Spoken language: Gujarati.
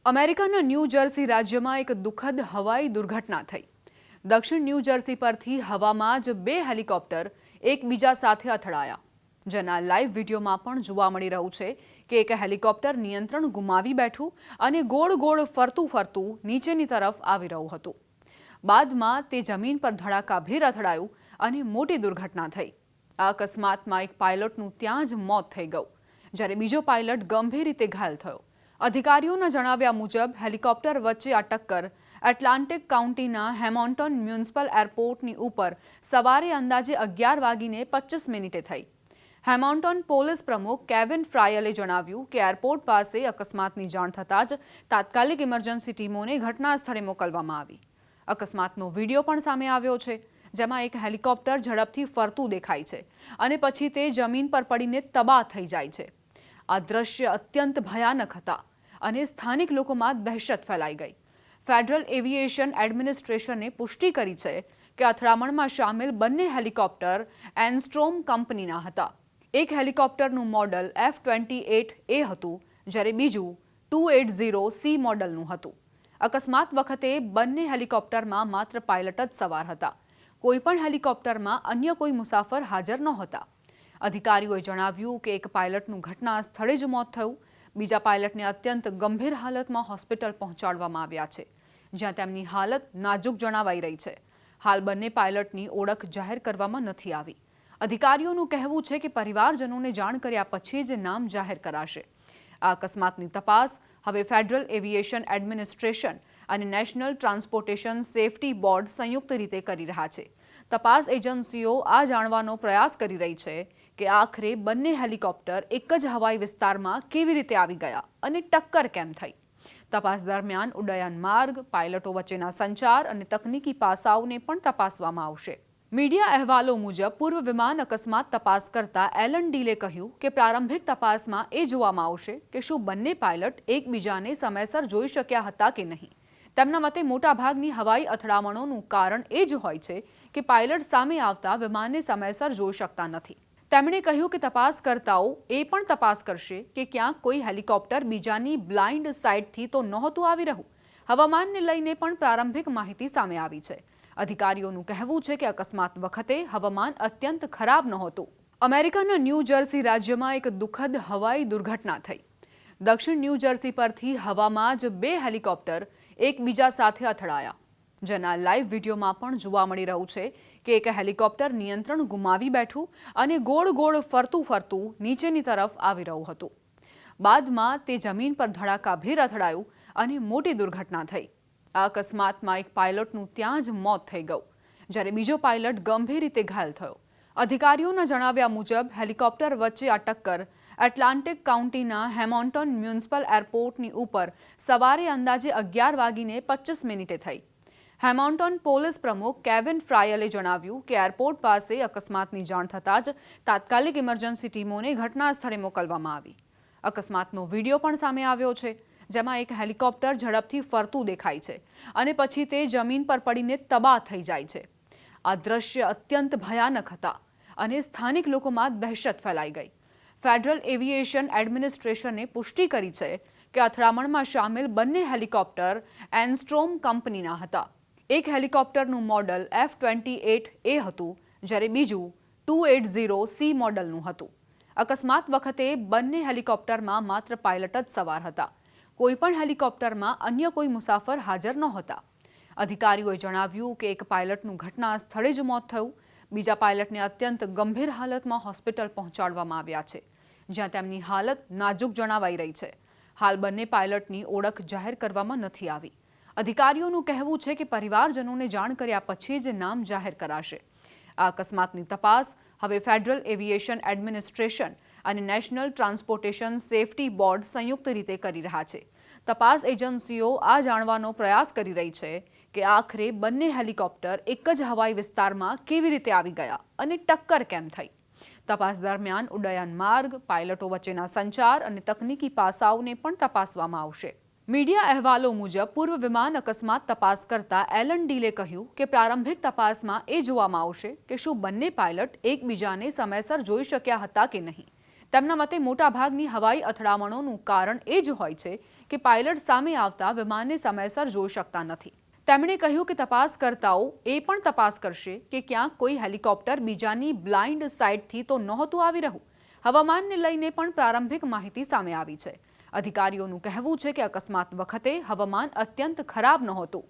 અમેરિકાના ન્યૂ જર્સી રાજ્યમાં એક દુઃખદ હવાઈ દુર્ઘટના થઈ। દક્ષિણ ન્યૂ જર્સી પરથી હવામાં જ બે હેલિકોપ્ટર એકબીજા સાથે અથડાયા, જેના લાઈવ વિડીયોમાં પણ જોવા મળી રહ્યું છે કે એક હેલિકોપ્ટર નિયંત્રણ ગુમાવી બેઠું અને ગોળ ગોળ ફરતું નીચેની તરફ આવી રહ્યું હતું। બાદમાં તે જમીન પર ધડાકાભેર અથડાયું અને મોટી દુર્ઘટના થઈ। આ અકસ્માતમાં એક પાયલટનું ત્યાં જ મોત થઈ ગયું, જ્યારે બીજો પાયલટ ગંભીર રીતે ઘાયલ થયો। અધિકારીઓના જણાવ્યા મુજબ હેલિકોપ્ટર વચ્ચે આ ટક્કર એટલાન્ટિક કાઉન્ટીના હેમોન્ટન મ્યુનિસિપલ એરપોર્ટની ઉપર સવારે અંદાજે 11:25 થઈ। હેમોન્ટન પોલીસ પ્રમુખ કેવિન ફ્રાયલે જણાવ્યું કે એરપોર્ટ પાસે અકસ્માતની જાણ થતાં જ તાત્કાલિક ઇમરજન્સી ટીમોને ઘટના સ્થળે મોકલવામાં આવી। અકસ્માતનો વિડીયો પણ સામે આવ્યો છે, જેમાં એક હેલિકોપ્ટર ઝડપથી ફરતું દેખાય છે અને પછી તે જમીન પર પડીને તબાહ થઈ જાય છે। આ દ્રશ્ય અત્યંત ભયાનક હતા અને સ્થાનિક લોકોમાં દહેશત ફેલાઈ ગઈ। ફેડરલ એવિએશન એડમિનિસ્ટ્રેશને પુષ્ટિ કરી છે કે અથડામણમાં સામેલ બંને હેલિકોપ્ટર એન્સ્ટ્રોમ કંપનીના હતા। એક હેલિકોપ્ટરનું મોડલ F-28A હતું, જ્યારે બીજું 280C મોડલનું હતું। અકસ્માત વખતે બંને હેલિકોપ્ટરમાં માત્ર પાયલટ જ સવાર હતા। કોઈપણ હેલિકોપ્ટરમાં અન્ય કોઈ મુસાફર હાજર નહોતા। અધિકારીઓએ જણાવ્યું કે એક પાયલટનું ઘટના સ્થળે જ મોત થયું। બીજા પાયલટને અત્યંત ગંભીર હાલતમાં હોસ્પિટલ પહોંચાડવામાં આવ્યા છે, જ્યાં તેમની હાલત નાજુક જણાવાઈ રહી છે। હાલ બંને પાયલટની ઓળખ જાહેર કરવામાં નથી આવી। અધિકારીઓનું કહેવું છે કે પરિવારજનોને જાણ કર્યા પછી જ નામ જાહેર કરાશે। આ અકસ્માતની તપાસ હવે ફેડરલ એવિએશન એડમિનિસ્ટ્રેશન અને નેશનલ ટ્રાન્સપોર્ટેશન સેફટી બોર્ડ સંયુક્ત રીતે કરી રહ્યા છે। તપાસ એજન્સીઓ આ જાણવાનો પ્રયાસ કરી રહી છે કે આખરે બંને હેલિકોપ્ટર એક જ હવાઈ વિસ્તારમાં કેવી રીતે આવી ગયા અને ટક્કર કેમ થઈ। તપાસ દરમિયાન ઉડ્ડયન માર્ગ, પાયલટો વચ્ચેના સંચાર અને તકનીકી પાસાઓને પણ તપાસવામાં આવશે। મીડિયા અહેવાલો મુજબ પૂર્વ વિમાન અકસ્માત તપાસ કરતા એલન ડીલે કહ્યું કે પ્રારંભિક તપાસમાં એ જોવામાં આવશે કે શું બંને પાયલટ એકબીજાને સમયસર જોઈ શક્યા હતા કે નહીં। તેમના મતે મોટાભાગની હવાઈ અથડામણોનું કારણ એ જ હોય છે કે પાયલટ સામે આવતા વિમાનને સમયસર જોઈ શકતા નથી। તેમણે કહ્યું કે તપાસકર્તાઓ એ પણ તપાસ કરશે કે ક્યાંક કોઈ હેલિકોપ્ટર બીજાની બ્લાઇન્ડ સાઇડથી તો નહોતું આવી રહ્યું। હવામાનને લઈને પણ પ્રારંભિક માહિતી સામે આવી છે। અધિકારીઓનું કહેવું છે કે અકસ્માત વખતે હવામાન અત્યંત ખરાબ નહોતું। અમેરિકાના ન્યૂ જર્સી રાજ્યમાં એક દુઃખદ હવાઈ દુર્ઘટના થઈ। દક્ષિણ ન્યૂ જર્સી પરથી હવામાં જ બે હેલિકોપ્ટર એકબીજા સાથે અથડાયા, જેના લાઈવ વિડીયોમાં પણ જોવા મળી રહ્યું છે કે એક હેલિકોપ્ટર નિયંત્રણ ગુમાવી બેઠું અને ગોળ ગોળ ફરતું નીચેની તરફ આવી રહ્યું હતું। બાદમાં તે જમીન પર ધડાકાભેર અથડાયું અને મોટી દુર્ઘટના થઈ। આ અકસ્માતમાં એક પાયલટનું ત્યાં જ મોત થઈ ગયું, જ્યારે બીજો પાયલટ ગંભીર રીતે ઘાયલ થયો। અધિકારીઓના જણાવ્યા મુજબ હેલિકોપ્ટર વચ્ચે આ ટક્કર એટલાન્ટિક કાઉન્ટીના હેમોન્ટન મ્યુનિસિપલ એરપોર્ટની ઉપર સવારે અંદાજે 11:25 થઈ। હેમોન્ટન પોલીસ પ્રમુખ કેવિન ફ્રાયલે જણાવ્યું કે એરપોર્ટ પાસે અકસ્માતની જાણ થતાં જ તાત્કાલિક ઇમરજન્સી ટીમોને ઘટના સ્થળે મોકલવામાં આવી। અકસ્માતનો વિડીયો પણ સામે આવ્યો છે, જેમાં એક હેલિકોપ્ટર ઝડપથી ફરતું દેખાય છે અને પછી તે જમીન પર પડીને તબાહ થઈ જાય છે। આ દ્રશ્ય અત્યંત ભયાનક હતા અને સ્થાનિક લોકોમાં દહેશત ફેલાઈ ગઈ। ફેડરલ એવિએશન એડમિનિસ્ટ્રેશને પુષ્ટિ કરી છે કે અથડામણમાં સામેલ બંને હેલિકોપ્ટર એન્સ્ટ્રોમ કંપનીના હતા। એક હેલિકોપ્ટરનું મોડલ F-28A હતું, જ્યારે બીજું 280C મોડલનું હતું। અકસ્માત વખતે બંને હેલિકોપ્ટરમાં માત્ર પાયલટ જ સવાર હતા। કોઈપણ હેલિકોપ્ટરમાં અન્ય કોઈ મુસાફર હાજર નહોતા। અધિકારીઓએ જણાવ્યું કે એક પાયલટનું ઘટના સ્થળે જ મોત થયું। બીજા પાયલટને અત્યંત ગંભીર હાલતમાં હોસ્પિટલ પહોંચાડવામાં આવ્યા છે, જ્યાં તેમની હાલત નાજુક જણાવાઈ રહી છે। હાલ બંને પાયલટની ઓળખ જાહેર કરવામાં નથી આવી। અધિકારીઓનું કહેવું છે કે પરિવારજનોને જાણ કર્યા પછી જ નામ જાહેર કરાશે। આ અકસ્માતની તપાસ હવે ફેડરલ એવિએશન એડમિનિસ્ટ્રેશન અને નેશનલ ટ્રાન્સપોર્ટેશન સેફટી બોર્ડ સંયુક્ત રીતે કરી રહ્યા છે। તપાસ એજન્સીઓ આ જાણવાનો પ્રયાસ કરી રહી છે કે આખરે બંને હેલિકોપ્ટર એક જ હવાઈ વિસ્તારમાં કેવી રીતે આવી ગયા અને ટક્કર કેમ થઈ। તપાસ દરમિયાન ઉડ્ડયન માર્ગ, પાયલટો વચ્ચેના સંચાર અને તકનીકી પાસાઓને પણ તપાસવામાં આવશે। મીડિયા અહેવાલો મુજબ પૂર્વ વિમાન અકસ્માત તપાસ કરતા એલન ડીલે કહ્યું કે પ્રારંભિક તપાસમાં એ જોવામાં આવશે કે શું બંને પાયલટ એકબીજાને સમયસર જોઈ શક્યા હતા કે નહીં। તેમના મતે મોટાભાગની હવાઈ અથડામણોનું કારણ એ જ હોય છે કે પાયલટ સામે આવતા વિમાનને સમયસર જોઈ શકતા નથી. તેમણે કહ્યું કે તપાસકર્તાઓ એ પણ તપાસ કરશે કે ક્યાંક કોઈ હેલિકોપ્ટર બીજાની બ્લાઇન્ડ સાઇડથી તો નહોતું આવી રહ્યું. હવામાનને લઈને પણ પ્રારંભિક માહિતી સામે આવી છે. અધિકારીઓનું કહેવું છે કે અકસ્માત વખતે હવામાન અત્યંત ખરાબ નહોતું.